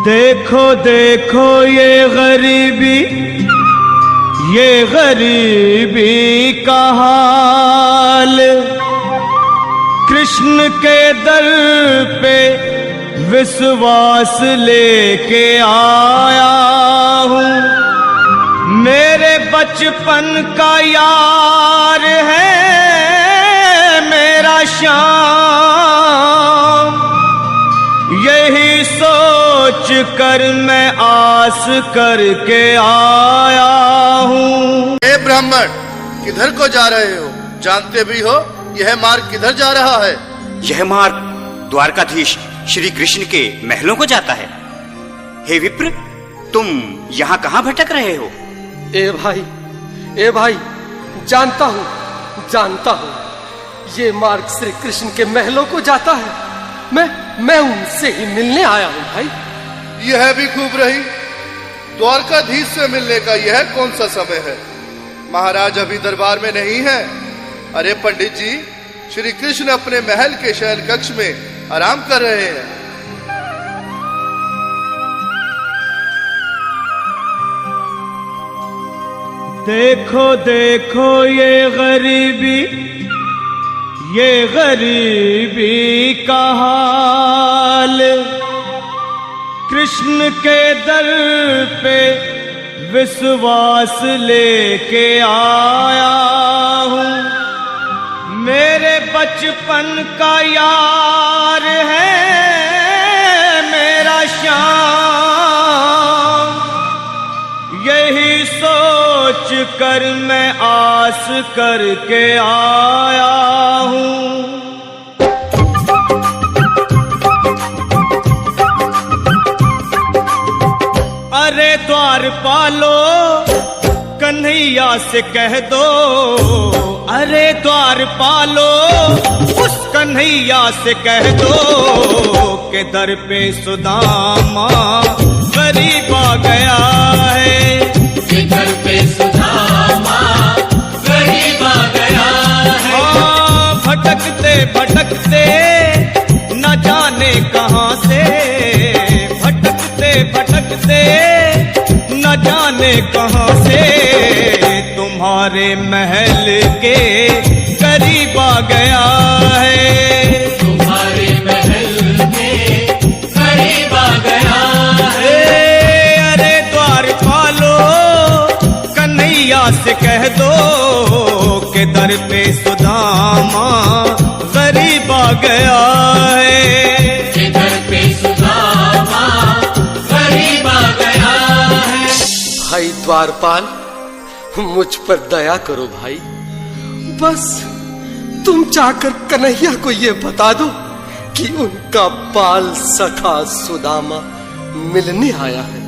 देखो देखो ये गरीबी का हाल, कृष्ण के दर पे विश्वास लेके आया हूँ। मेरे बचपन का यार है मेरा श्याम, यही सोच कर मैं आस करके आया हूँ। हे ब्राह्मण, किधर को जा रहे हो? जानते भी हो यह मार्ग किधर जा रहा है? यह मार्ग द्वारकाधीश श्री कृष्ण के महलों को जाता है। हे विप्र, तुम यहाँ कहाँ भटक रहे हो? ए भाई, जानता हूँ, ये मार्ग श्री कृष्ण के महलों को जाता है। मैं उनसे ही मिलने आया हूँ भाई। यह भी खूब रही, द्वारकाधीश से मिलने का यह कौन सा समय है? महाराज अभी दरबार में नहीं है। अरे पंडित जी, श्री कृष्ण अपने महल के शयन कक्ष में आराम कर रहे हैं। देखो देखो ये गरीबी का हाल, कृष्ण के दर पे विश्वास लेके आया हूँ। मेरे बचपन का यार है मेरा श्याम, यही सोच कर मैं आस करके आया हूँ। अरे द्वारपालो कन्हैया से कह दो, अरे द्वारपालो उस कन्हैया से कह दो कि दर पे सुदामा गरीब आ गया है। कि दर पे सुदामा गरीब आ गया है। भटकते भटकते न जाने कहाँ से, भटकते भटकते न जाने कहाँ से तुम्हारे महल के करीब आ गया है। तुम्हारे महल के करीब आ गया है। अरे द्वारपालो कन्हैया से कह दो कि दर पे सुदामा गरीब आ गया है। कि दर पे सुदामा गरीब आ गया है। भाई द्वारपाल, मुझ पर दया करो भाई। बस तुम जाकर कन्हैया को ये बता दो कि उनका बाल सखा सुदामा मिलने आया है।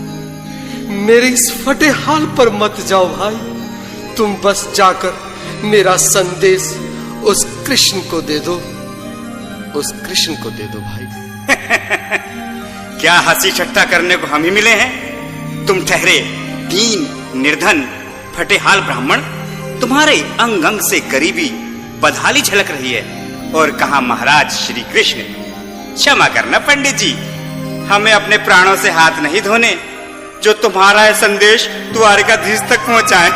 मेरे इस फटे हाल पर मत जाओ भाई, तुम बस जाकर मेरा संदेश उस कृष्ण को दे दो, भाई। क्या हंसी ठट्टा करने को हम ही मिले हैं? तुम ठहरे दीन निर्धन फटेहाल ब्राह्मण, तुम्हारे अंग अंग से गरीबी बदहाली झलक रही है। और कहा महाराज श्री कृष्ण? क्षमा करना पंडित जी, हमें अपने प्राणों से हाथ नहीं धोने जो तुम्हारा है संदेश द्वारकाधीश तक पहुंचाए।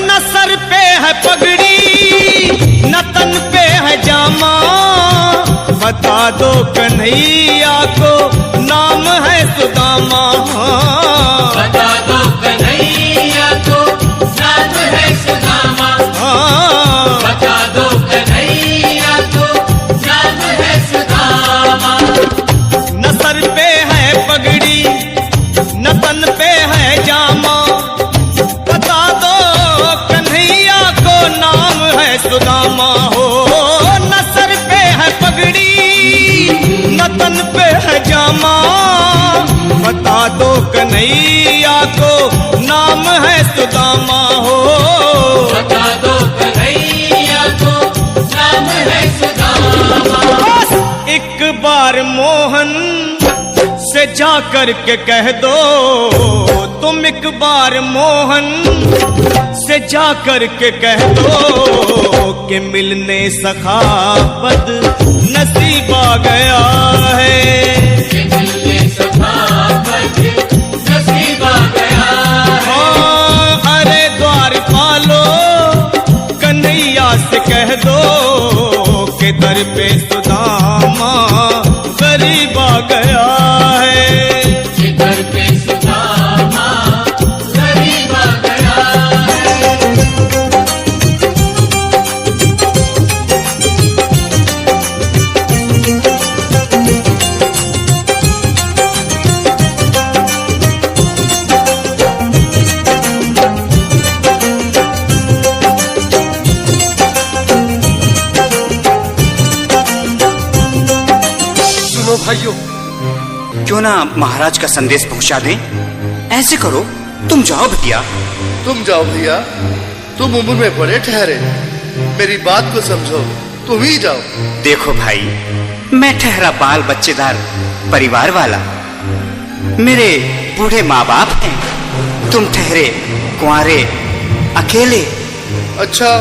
न सर पे है पगड़ी न तन पे है जामा, बता दो कन्हैया को नाम है सुदामा। बता दो कन्हैया को नाम है सुदामा। बता दो कन्हैया को नाम है सुदामा। न सर पे है पगड़ी न तन पे है जामा, बता दो कन्हैया को नाम है सुदामा। हो न सर पे है पगड़ी न तन पे है जामा, बता दो कन्हैया को नाम है सुदामा। हो बता दो कन्हैया को नाम है सुदामा। बस एक बार मोहन से जा कर के कह दो, तुम एक बार मोहन से जा कर के कह दो के मिलने सखा बद नसीब आ गया है। मिलने सखा बद नसीब आ गया है। अरे द्वार पालो कन्हैया से कह दो के दर पे सुदामा गरीब आ गया है। के दर पे सुदामा गरीब आ गया है। सुनो भाइयों, क्यों ना महाराज का संदेश पहुंचा दें? ऐसे करो, तुम जाओ भैया। तुम जाओ भैया, तुम उम्र में बड़े ठहरे, मेरी बात को समझो, तुम ही जाओ। देखो भाई, मैं ठहरा बाल बच्चेदार परिवार वाला, मेरे बूढ़े माँ बाप हैं। तुम ठहरे कुंवारे अकेले। अच्छा,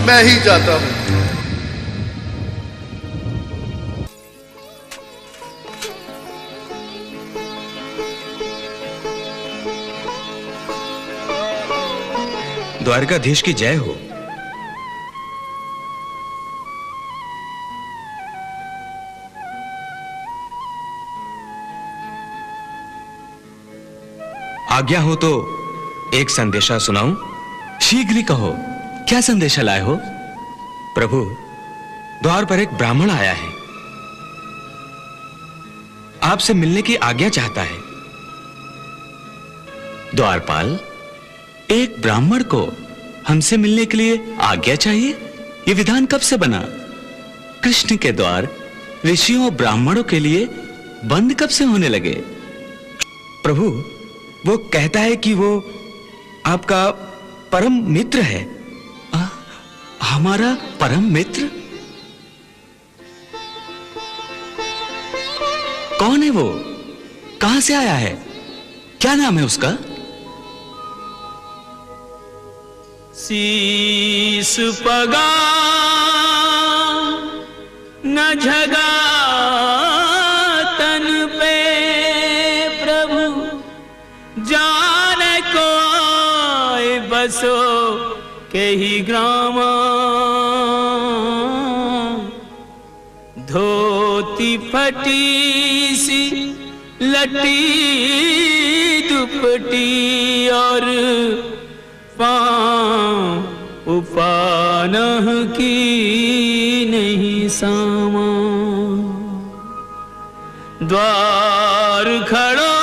मैं ही जाता हूँ। द्वारकाधीश की जय हो। आज्ञा हो तो एक संदेशा सुनाऊं? शीघ्र ही कहो, क्या संदेशा लाए हो? प्रभु, द्वार पर एक ब्राह्मण आया है, आपसे मिलने की आज्ञा चाहता है। द्वारपाल, एक ब्राह्मण को हमसे मिलने के लिए आज्ञा चाहिए? यह विधान कब से बना? कृष्ण के द्वार ऋषियों और ब्राह्मणों के लिए बंद कब से होने लगे? प्रभु, वो कहता है कि वो आपका परम मित्र है। हमारा परम मित्र? कौन है वो? कहां से आया है? क्या नाम है उसका? शीस पगा न झगा तन पे प्रभु, जाने कोई बसो के ही ग्रामा। धोती फटी सी लटी दुपटी और पाँव उपानह की नहीं सामा। द्वार खड़ो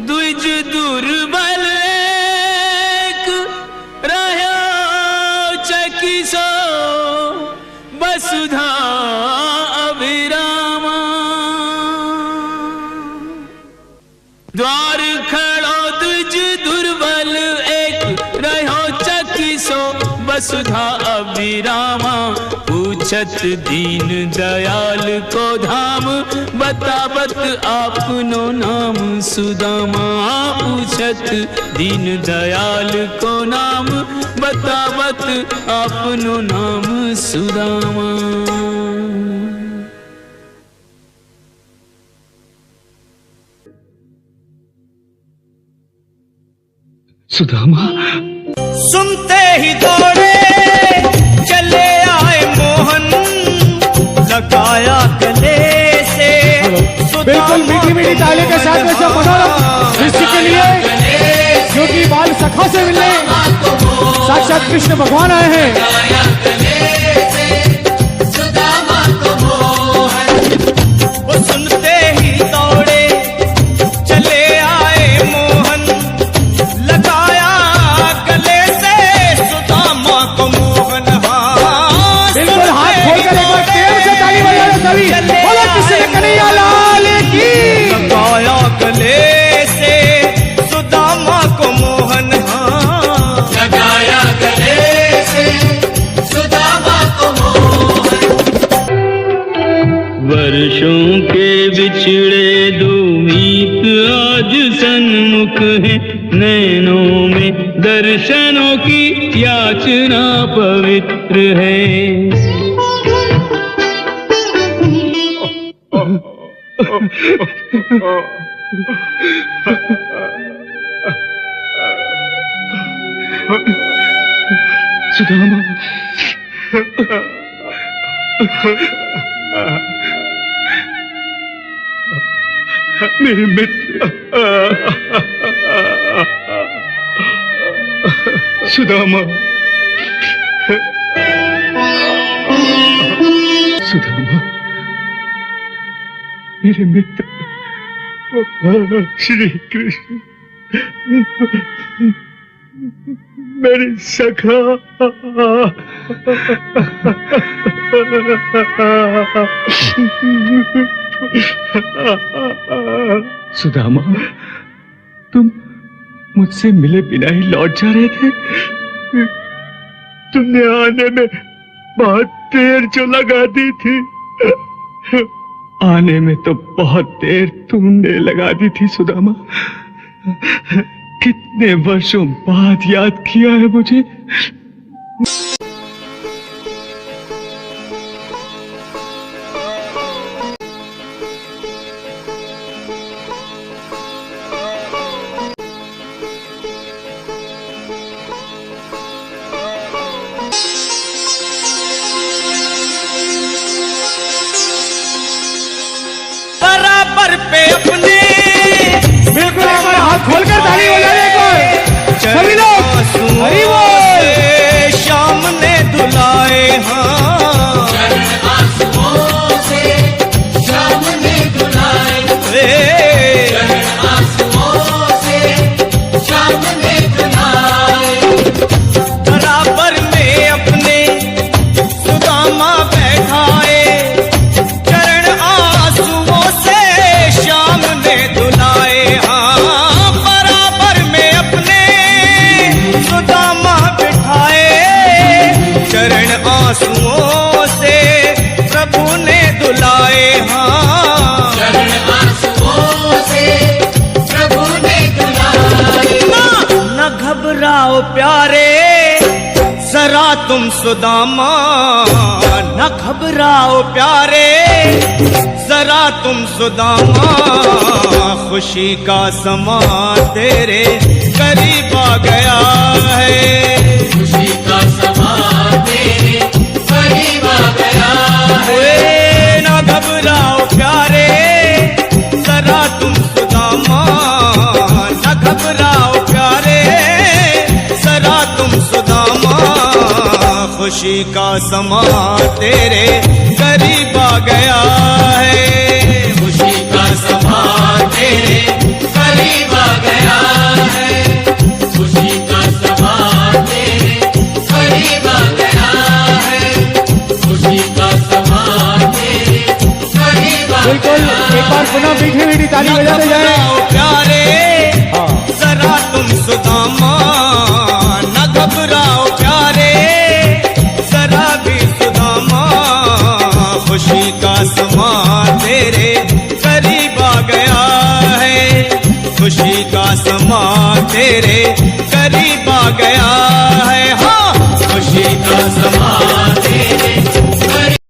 द्विज दुर्बल एक, रह्यो चकिसो वसुधा अभिरामा। द्वार खड़ो द्विज दुर्बल एक, रह्यो चकिसो वसुधा अभिरामा। पूछत दीन दयाल को धाम, बतावत आपनो नाम सुदामा। पूछत दीन दयाल को नाम, बतावत आपनो नाम सुदामा। सुदामा सुनते ही दौड़े चले आए मोहन, लगाया गले से बिल्कुल मीठी मीठी ताली के साथ में सब मनोरम दृश्य के लिए, क्योंकि बाल सखा से मिलने साक्षात कृष्ण भगवान आए हैं। वो सुनते ही दौड़े चले आए मोहन, लगाया गले से सुदामा को मोहन। हाँ, बिल्कुल हाथ खोलकर एक बार प्रेम से ताली बजा रहे सभी। बोलो कृष्ण कन्हैया लाल की। लगाया गले से सुदामा को मोहन। हाँ, लगाया गले से सुदामा को मोहन। वर्षों के बिछड़े दो मीत आज सन्मुख हैं, नैनों में दर्शनों की याचना पवित्र है। सुदामा, मेरे मित्र सुदामा, सुदामा, मेरे मित्र श्री कृष्ण, मेरे सखा, सुदामा, तुम मुझसे मिले बिना ही लौट जा रहे थे। तुमने आने में बहुत देर जो लगा दी थी, आने में तो बहुत देर तुमने लगा दी थी सुदामा। कितने वर्षों बाद याद किया है मुझे। बराबर पे अपने बिल्कुल एक बार हाथ खोलकर ताली बजाने को सभी लोग हरि बोल। श्याम ने दुलाए हाँ, आंसुओं से श्याम ने दुलाए, आंसुओं से श्याम ने दुलाए। बराबर में अपने सुदामा बैठाए, चरण आंसुओं से श्याम ने दुलाए हाँ। बराबर में अपने सुदामा बिठाए, चरण आंसुओं से प्रभु ने दुलाए हाँ। चरण आंसुओं से प्रभु ने दुलाए। न घबराओ प्यारे जरा तुम सुदामा, न घबराओ प्यारे जरा तुम सुदामा। खुशी का समा तेरे करीब आ गया है, खुशी का समा तेरे करीब आ गया है। न घबराओ प्यारे जरा तुम सुदामा, न घबराओ प्यारे जरा तुम सुदामा। खुशी का समा तेरे करीब आ गया है, खुशी का समा तेरे करीब आ गया है। खुशी का समा तेरे करीब आ गया है। खुशी का समा तेरे करीब आ बिल्कुल एक बार पुनः मीठी मीठी ताली बजाते जाए। प्यारे जरा तुम सुदामा, न घबराओ प्यारे जरा भी सुदामा। खुशी का समा तेरे करीब आ गया है, खुशी का समा तेरे करीब आ गया है हाँ। खुशी का समा